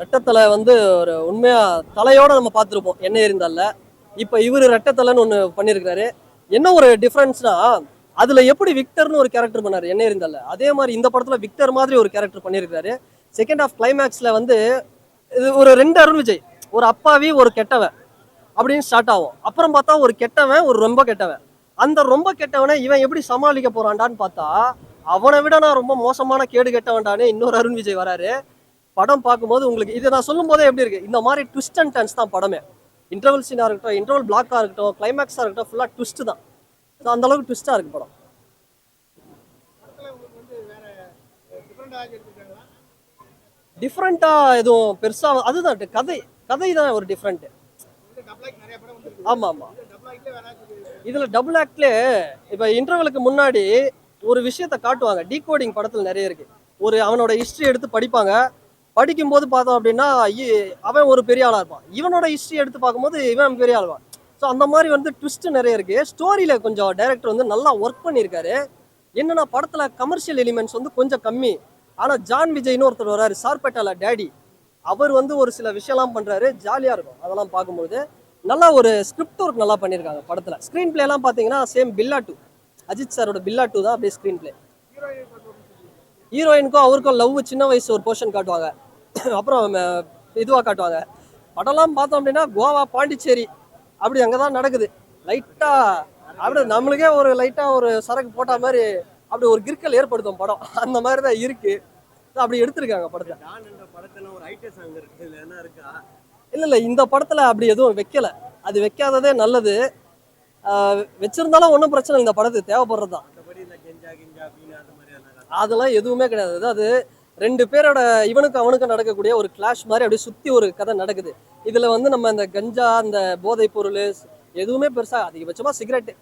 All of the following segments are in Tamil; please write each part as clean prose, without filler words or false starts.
ரெட்டத்தலை வந்து ஒரு உண்மையா தலையோட நம்ம பார்த்துருப்போம் என்ன இருந்தால. இப்ப இவரு ரெட்டத்தலைன்னு ஒண்ணு பண்ணியிருக்காரு. என்ன ஒரு டிஃபரன்ஸ்னா, அதுல எப்படி விக்டர்னு ஒரு கேரக்டர் பண்ணாரு என்ன இருந்தால, அதே மாதிரி இந்த படத்துல விக்டர் மாதிரி ஒரு கேரக்டர் பண்ணியிருக்காரு. செகண்ட் ஆஃப் கிளைமேக்ஸ்ல வந்து இது ஒரு ரெண்டு அருண் விஜய், ஒரு அப்பாவி ஒரு கெட்டவன் அப்படின்னு ஸ்டார்ட் ஆகும். அப்புறம் பார்த்தா ஒரு கெட்டவன் ஒரு ரொம்ப கெட்டவன். அந்த ரொம்ப கெட்டவனை இவன் எப்படி சமாளிக்க போறான்டான்னு பார்த்தா, அவனை விட நான் ரொம்ப மோசமான கேடு கெட்டவன்டானே இன்னொரு அருண் விஜய் வராரு. படம் பார்க்கும்போது உங்களுக்கு இதை நான் சொல்லும் போதே எப்படி இருக்கு, இந்த மாதிரி ட்விஸ்ட் அண்ட் டர்ன்ஸ் தான் படமே. இன்டர்வல் சீனா இருக்கட்டும், இன்டர்வல் பிளாக்கா இருக்கட்டும், கிளைமேக்ஸா இருக்கட்டும், ஃபுல்லா ட்விஸ்ட் தான். அந்த அளவுக்கு ட்விஸ்டா இருக்கு படம். டிஃப்ரெண்டா எதுவும் பெருசா அதுதான் கதை கதை தான் ஒரு டிஃப்ரெண்ட். ஆமா ஆமா, இதுல டபுள் ஆக்ட்ல இப்ப இன்டர்வலுக்கு முன்னாடி ஒரு விஷயத்த காட்டுவாங்க. டீகோடிங் படத்துல நிறைய இருக்கு. ஒரு அவனோட ஹிஸ்டரி எடுத்து படிப்பாங்க. படிக்கும்போது பார்த்தோம் அப்படின்னா அவன் ஒரு பெரிய ஆளா இருப்பான், இவனோட ஹிஸ்டரி எடுத்து பார்க்கும்போது இவன் பெரிய ஆளா. ஸோ அந்த மாதிரி வந்து ட்விஸ்ட் நிறைய இருக்கு. ஸ்டோரியில கொஞ்சம் டைரக்டர் வந்து நல்லா ஒர்க் பண்ணியிருக்காரு. என்னன்னா படத்துல கமர்ஷியல் எலிமெண்ட்ஸ் வந்து கொஞ்சம் கம்மி. ஆனா ஜான் விஜய்னு ஒருத்தர் வராரு, சார்பேட்டால டேடி. அவர் வந்து ஒரு சில விஷயம்லாம் பண்றாரு, ஜாலியா இருக்கும் அதெல்லாம் பார்க்கும்போது. நல்லா ஒரு ஸ்கிரிப்ட் ஒர்க் நல்லா பண்ணியிருக்காங்க படத்துல. ஸ்க்ரீன் பிளே எல்லாம் பார்த்தீங்கன்னா சேம் பில்லா டூ, அஜித் சாரோட பில்லா டூ தான் அப்படியே ஸ்க்ரீன் பிளே. ஹீரோயினுக்கும் அவருக்கும் லவ் சின்ன வயசு ஒரு போர்ஷன் காட்டுவாங்க. அப்புறம் இதுவாக காட்டுவாங்க. படம்லாம் பார்த்தோம் அப்படின்னா கோவா பாண்டிச்சேரி அப்படி அங்கதான் நடக்குது. லைட்டா அப்படி நம்மளுக்கே ஒரு லைட்டா ஒரு சரக்கு போட்ட மாதிரி அப்படி ஒரு கிற்கல் ஏற்படுத்தும் படம். அந்த மாதிரி தான் இருக்கு. அப்படி எடுத்திருக்காங்க படத்தை. இல்ல இல்ல, இந்த படத்துல அப்படி எதுவும் வைக்கல. அது வைக்காததே நல்லது. வச்சிருந்தாலும் ஒன்றும் பிரச்சனை இல்லை, இந்த படத்துக்கு தேவைப்படுறதுதான். அதெல்லாம் எதுவுமே கிடையாது. அதாவது ரெண்டு பேரோட இவனுக்கு அவனுக்கும் நடக்கக்கூடிய ஒரு கிளாஷ் மாதிரி அப்படியே சுத்தி ஒரு கதை நடக்குது. இதுல வந்து நம்ம இந்த கஞ்சா, அந்த போதைப் பொருள் எதுவுமே பெருசா, அதிகபட்சமா சிகரெட்.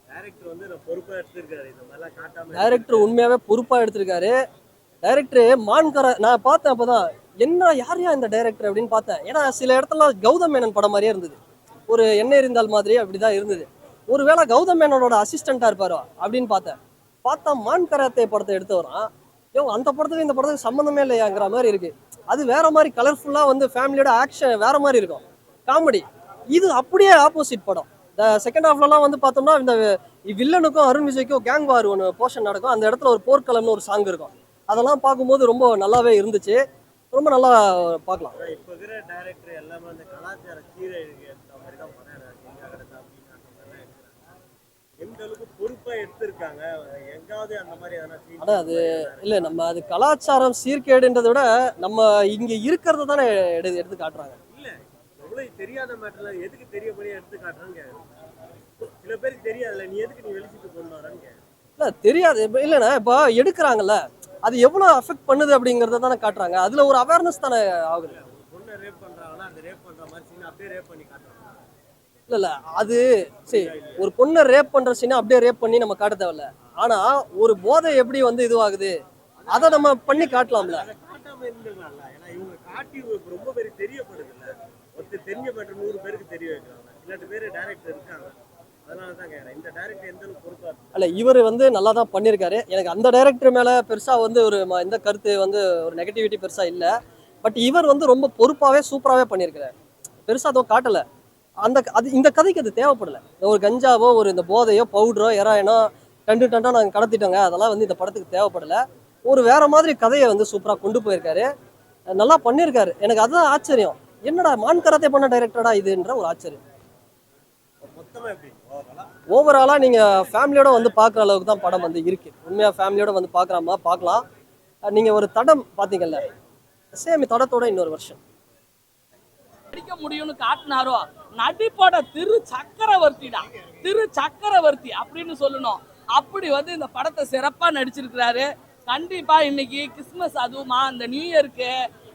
டைரக்டர் உண்மையாவே பொறுப்பா எடுத்திருக்காரு. டைரக்டர் மான்கர நான் பார்த்தேன். அப்பதான் என்ன யாரையா இந்த டைரக்டர் அப்படின்னு பார்த்தேன். ஏன்னா சில இடத்துல கௌதம் மேனன் படம் மாதிரியே இருந்தது, ஒரு எண்ணெய் இருந்தால் மாதிரி அப்படிதான் இருந்தது. ஒருவேளை கௌதம் மேனனோட அசிஸ்டண்டா இருப்பாரோ அப்படின்னு பார்த்தா மான் கராத்தே படத்தை எடுத்து வரான். அந்த படத்துக்கு இந்த படத்துக்கு சம்மந்தமே இல்லையாங்கிற மாதிரி இருக்கு. அது வேற மாதிரி கலர்ஃபுல்லா வந்து ஃபேமிலியோட ஆக்ஷன் வேற மாதிரி இருக்கும், காமெடி. இது அப்படியே ஆப்போசிட் படம். இந்த செகண்ட் ஹாஃப்லாம் வந்து பார்த்தோம்னா இந்த வில்லனுக்கும் அருண் விஜய்க்கும் கேங் வார் ஒன்று போர்ஷன் நடக்கும். அந்த இடத்துல ஒரு போர்க்களம்னு ஒரு சாங் இருக்கும். அதெல்லாம் பார்க்கும்போது ரொம்ப நல்லாவே இருந்துச்சு. ரொம்ப நல்லா பார்க்கலாம். அது இல்ல, நம்ம அது கலாச்சாரம் சீர்கேடுன்றதை விட நம்ம இங்க இருக்கிறத தானே எடுத்து காட்டுறாங்க. தெரியாத மேட்டர்ல எதுக்கு தெரியபடி எடுத்து காட்டுறாங்க. சில பேருக்கு தெரியாதுல, நீ எதுக்கு நீ வெளிச்சிட்டு கொண்டு வரங்க. இல்ல தெரியாது இல்லைன்னா இப்போ எடுக்கிறாங்கல்ல, அது எவ்வளவு அஃபெக்ட் பண்ணுது அப்படிங்கறத தானே காட்டுறாங்க. அதுல ஒரு அவேர்னஸ் தானே ஆகுது. பொண்ணை ரேப் பண்றாங்கன்னா அந்த ரேப் பண்ற மாதிரி சீன் அப்படியே ரேப் பண்ணி காட்டுறாங்க. இல்ல அது சரி, ஒரு பொண்ணை ரேப் பண்ற சீனை அப்படியே ரேப் பண்ணி நம்ம காட்ட தேவையில்ல. ஆனா ஒரு போதை எப்படி வந்து இதுவாகுது அதை நம்ம பண்ணி காட்டலாம்ல. ரொம்ப பேருக்கு தெரியப்படுது இல்ல, ஒருத்தர் தெரிஞ்ச மேட்டர் 100 பேருக்கு தெரிய வைக்கிறாங்க. சில பேர் டைரக்டர் இருக்காங்க, அதனால தான் கேக்குறேன். இந்த டைரக்டர் எந்த அளவுக்கு பொறுப்பா இருக்கு? இல்ல இவர் வந்து நல்லா தான் பண்ணியிருக்காரு. எனக்கு அந்த டைரக்டர் மேல பெருசா வந்து ஒரு இந்த கருத்து வந்து ஒரு நெகட்டிவிட்டி பெருசா இல்ல. பட் இவர் வந்து ரொம்ப பொறுப்பாவே சூப்பராகவே பண்ணியிருக்கிறார். பெருசா அதுவும் காட்டல. அது இந்த கதைக்கு அது தேவைப்படல. ஒரு கஞ்சாவோ ஒரு இந்த போதையோ பவுடரோ ஹெராயினோ டண்டா நாங்கள் கடத்திட்டோங்க, அதெல்லாம் வந்து இந்த படத்துக்கு தேவைப்படல. ஒரு வேற மாதிரி கதையை வந்து சூப்பராக கொண்டு போயிருக்காரு, நல்லா பண்ணியிருக்காரு. எனக்கு அதுதான் ஆச்சரியம், என்னடா மான் கராத்தே பண்ண டைரக்டரா இதுன்ற ஒரு ஆச்சரியம். ஓவராலா நீங்க ஃபேமிலியோட வந்து பார்க்குற அளவுக்கு தான் படம் வந்து இருக்கு. உண்மையா ஃபேமிலியோட வந்து பார்க்குறாமா பார்க்கலாம். நீங்க ஒரு தடம் பார்த்தீங்கல்ல, சேம் தடத்தோட இன்னொரு வருஷம் நடிக்க முடியும்னு காட்டினாரோ, நடிப்போட திரு சக்கரவர்த்தி அப்படின்னு சொல்லணும். அப்படி வந்து இந்த படத்தை சிறப்பா நடிச்சிருக்கிறாரு. கண்டிப்பா இன்னைக்கு கிறிஸ்துமஸ், அதுவுமா இந்த நியூ இயருக்கு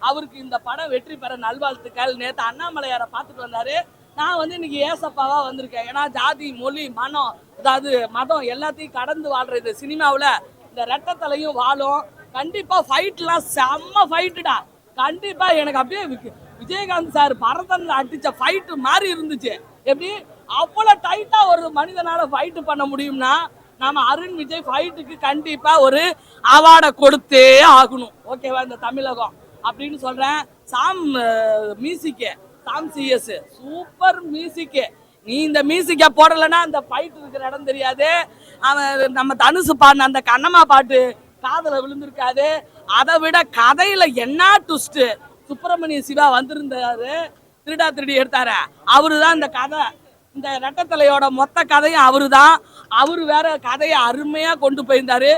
அவருக்கு இந்த படம் வெற்றி பெற நல்வாழ்த்துக்கள். நேற்று அண்ணாமலையாரை பார்த்துட்டு வந்தாரு. நான் வந்து இன்னைக்கு ஏசப்பாவா வந்திருக்கேன். ஏன்னா ஜாதி, மொழி, மனம், அதாவது மதம் எல்லாத்தையும் கடந்து வாழ்ற இந்த சினிமாவில் இந்த ரெட்டத்தலையும் வாழும். கண்டிப்பா ஃபைட்லாம் செம்ம ஃபைட்டுடா. கண்டிப்பா எனக்கு அப்படியே விஜயகாந்த் சார் பரதன் அடிச்ச ஃபைட்டு மாதிரி இருந்துச்சு. எப்படி அவ்வளவு டைட்டா ஒரு மனிதனால ஃபைட்டு பண்ண முடியும்னா நாம அருண் விஜய் ஃபைட்டுக்கு கண்டிப்பா ஒரு அவார்டை கொடுத்தே ஆகணும். ஓகேவா இந்த தமிழகம் அப்படின்னு சொல்றேன். சாம் மியூசிக்கு, சாம் சிஎஸ் சூப்பர் மியூசிக்கு. நீ இந்த மியூசிக்கை போடலைன்னா அந்த ஃபைட் இருக்கிற இடம் தெரியாது. அவன் நம்ம தனுசு பாடின அந்த கண்ணம்மா பாட்டு காதல விழுந்திருக்காது. அதை விட கதையில என்ன ட்விஸ்ட். சுப்பிரமணிய சிவா வந்திருந்தாரு, திருடா திருடி எடுத்தாரு, அவரு தான் இந்த கதை. இந்த ரெட்டத்தலையோட மொத்த கதையும் அவரு தான். அவரு வேற கதையை அருமையா கொண்டு போயிருந்தாரு.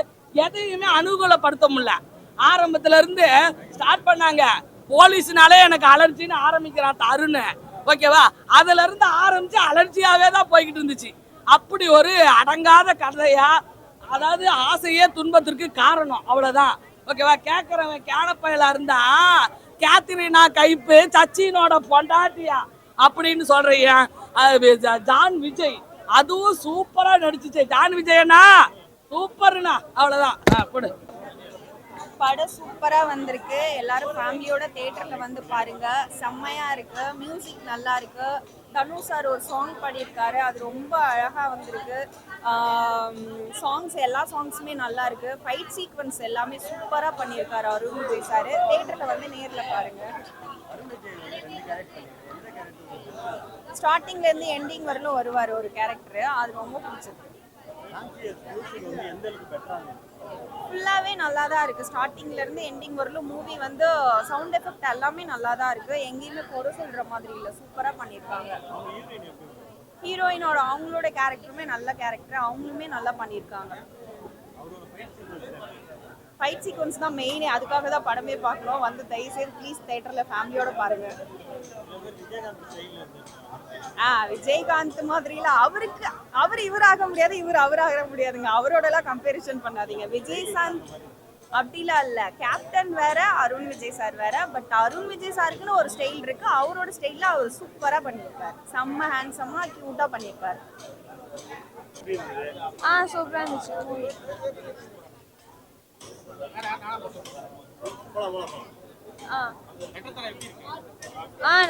எதையுமே அனுகூலப்படுத்த முடியல. ஆரம்பத்துல இருந்து ஸ்டார்ட் பண்ணாங்க, போலீஸ்னாலே எனக்கு அலர்ஜின்னு ஆரம்பிக்கிறான் தருண், ஓகேவா? அதுல இருந்து ஆரம்பிச்சு அலர்ஜியாவே தான் போய்கிட்டு இருந்துச்சு. அப்படி ஒரு அடங்காத கதையா, அதாவது ஆசையே துன்பத்திற்கு காரணம், அவ்வளவுதான், ஓகேவா? கேட்கறவன் கேனப்பையில இருந்தா கேத்ரினா கைப்பு சச்சினோட பொண்டாட்டியா அப்படின்னு சொல்றீங்க. ஜான் விஜய் அதுவும் சூப்பரா நடிச்சுச்சு. ஜான் விஜயனா சூப்பர்னா, அவ்வளவுதான். போடு. படம் சூப்பரா வந்திருக்கு. எல்லாரும் ஃபேமிலியோட தியேட்டர்ல வந்து பாருங்க. செம்மையா இருக்கு, மியூசிக் நல்லா இருக்கு. தனுஷ் சார் ஒரு சாங் பாடியிருக்காரு, அது ரொம்ப அழகா வந்திருக்கு. சாங்ஸ் எல்லா சாங்ஸுமே நல்லா இருக்கு. ஃபைட் சீக்வன்ஸ் எல்லாமே சூப்பரா பண்ணியிருக்காரு அருண் விஜய் சார். தியேட்டர்ல வந்து நேர்ல பாருங்க. ஸ்டார்டிங்ல இருந்து எண்டிங் வரலும் வருவார் ஒரு கேரக்டர், அது ரொம்ப பிடிச்சிருக்கு. ஃபுல்லாகவே நல்லா தான் இருக்குது. ஸ்டார்டிங்லேருந்து எண்டிங் வரலும் மூவி வந்து சவுண்ட் எஃபெக்ட் எல்லாமே நல்லா தான் இருக்குது. எங்கேயுமே குறை சொல்கிற மாதிரி இல்லை, சூப்பராக பண்ணியிருக்காங்க. ஹீரோயினோட அவங்களோட கேரக்டருமே நல்ல கேரக்டர், அவங்களுமே நல்லா பண்ணியிருக்காங்க. ஃபைட் சீக்வன்ஸ் தான் மெயினே, அதுக்காக தான் படமே பார்க்கணும். வந்து தயவுசெய்து ப்ளீஸ் தேட்டரில் ஃபேமிலியோட பாருங்கள். விஜயகாந்த் மாதிரில அவர் இவராக முடியாது, இவர் அவராக முடியாதுங்க. அவரோடலாம் கம்பேரிசன் பண்ணாதீங்க. விஜயகாந்த் அப்படிலாம் இல்ல, கேப்டன் வேற, அருண் விஜய் சார் வேற. பட் அருண் விஜய் சாருக்குன்னு ஒரு ஸ்டைல் இருக்கு, அவரோட ஸ்டைல்ல அவர் சூப்பரா பண்ணியிருப்பார். செம்ம ஹேண்ட்ஸமா கியூட்டா பண்ணியிருப்பார். சூப்பரா இருந்துச்சு.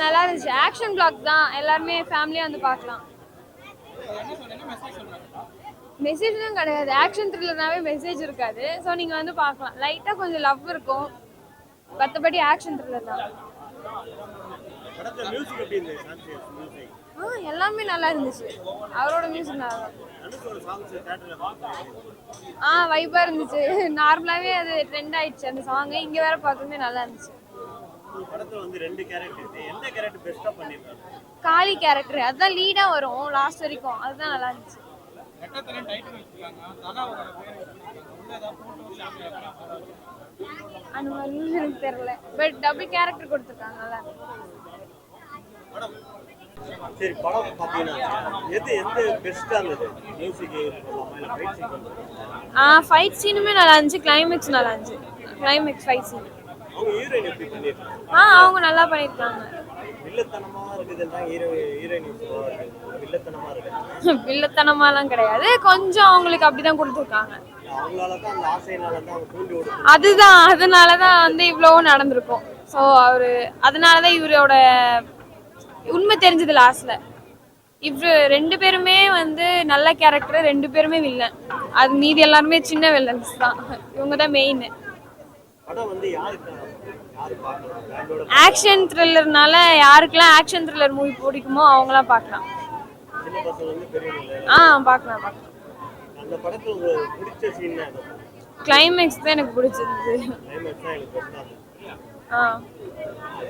நல்லா இருந்துச்சு. ஆக்ஷன் பிளாக் தான், எல்லாருமே ஃபேமிலியா வந்து பார்க்கலாம். மெசேஜ்லாம் கிடையாது, ஆக்ஷன் த்ரில்லர்னாவே மெசேஜ் இருக்காது. ஸோ நீங்கள் வந்து பார்க்கலாம். லைட்டாக கொஞ்சம் லவ் இருக்கும், மற்றபடி ஆக்ஷன் த்ரில்லர் தான். எல்லாமே நல்லா இருந்துச்சு. அவரோட மியூசிக் நல்லா இருக்கும். வைப்பா இருந்துச்சு. நார்மலாவே அது ட்ரெண்ட் ஆயிடுச்சு அந்த சாங். இங்க வேற பார்க்கும்போது நல்லா இருந்துச்சு. காளி கேரக்டர் அதுதான் லீடா வரும் லாஸ்ட் வரைக்கும், அதுதான் நல்லா இருந்துச்சு. அந்த மாதிரி எனக்கு தெரியல, பட் டபுள் கேரக்டர் கொடுத்துருக்காங்க, நல்லா இருக்கு. சரி, படம் பாத்தீங்கன்னா எது பெஸ்டா இருந்தது? மியூசிக் ஃபைட் சீனுமே நல்லா இருந்துச்சு, கிளைமேக்ஸ் நல்லா இருந்துச்சு. கிளைமேக்ஸ் ஃபைட் சீன் அவங்க ஹீரோயின் எப்படி பண்ணிருக்காங்க? அவங்க நல்லா பண்ணிருக்காங்க. வில்லத்தனமா இருக்குதுன்றாங்க ஹீரோயின். வில்லத்தனமா இருக்கு? வில்லத்தனமாலாம் கிடையாது, கொஞ்சம் அவங்களுக்கு அப்படிதான் கொடுத்துருக்காங்க. அவங்களாலதான் அந்த ஆசையினாலதான் அவங்க தூண்டி விடுறாங்க. அதுதான், அதனாலதான் வந்து இவ்வளவு நடந்திருக்கும். ஸோ அவரு அதனாலதான் இவரோட உண்மை தெரிஞ்சது லாஸ்ட்ல. இவரு ரெண்டு பேருமே வந்து நல்ல கேரக்டர், ரெண்டு பேருமே வில்லன். அது மீதி எல்லாருமே சின்ன வில்லன்ஸ் தான், இவங்க தான் மெயின். ஆக்ஷன் த்ரில்லர்னால யாருக்கெல்லாம் ஆக்ஷன் த்ரில்லர் மூவி பிடிக்குமோ அவங்களாம் பார்க்கலாம். பார்க்கலாம். அந்த படத்துல உங்களுக்கு பிடிச்ச சீன் என்ன? கிளைமேக்ஸ் தான் எனக்கு பிடிச்சிருந்தது.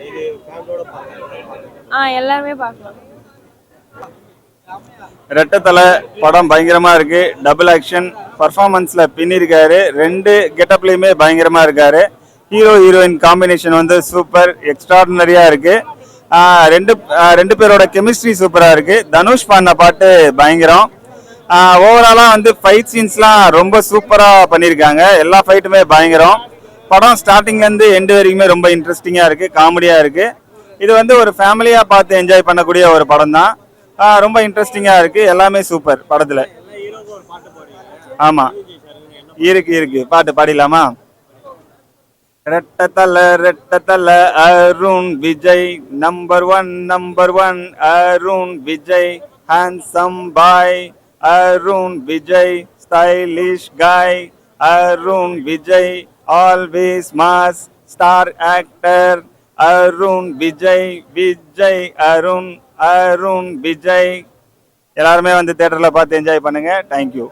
இது ஃபேமிலியோட பார்க்கலாம். எல்லாருமே பார்க்கலாம். ரெட்டத்தலை படம் பயங்கரமா இருக்கு. டபுள் ஆக்ஷன் பர்ஃபார்மன்ஸ்ல பின்னிருக்காரு. ரெண்டு கெட்டப்லயுமே பயங்கரமா இருக்காரு. ஹீரோ ஹீரோயின் காம்பினேஷன் வந்து சூப்பர் எக்ஸ்ட்ராடினரியா இருக்கு. ரெண்டு பேரோட கெமிஸ்ட்ரி சூப்பரா இருக்கு. தனுஷ் பாடின பாட்டு பயங்கரம். ஓவராலா வந்து ஃபைட் சீன்ஸ்லாம் ரொம்ப சூப்பரா பண்ணியிருக்காங்க. எல்லா ஃபைட்டுமே பயங்கரம். படம் ஸ்டார்டிங்ல இருந்து எண்டு வரைக்குமே ரொம்ப இன்ட்ரெஸ்டிங்கா இருக்கு, காமெடியா இருக்கு. இது வந்து ஒரு ஃபேமிலியா பார்த்து என்ஜாய் பண்ணக்கூடிய ஒரு படம் தான். ரொம்ப இன்ட்ரெஸ்டிங்கா இருக்கு, எல்லாமே சூப்பர் படத்துல. ஆமா, இருக்கு பாட்டு பாடிடலாமா? Rettathala Arun Vijay number one Arun Vijay handsome boy Arun Vijay stylish guy Arun Vijay always mass star actor Arun Vijay Vijay Arun Arun Vijay எல்லாருமே வந்து தியேட்டர்ல பார்த்து என்ஜாய் பண்ணுங்க. தேங்க்யூ.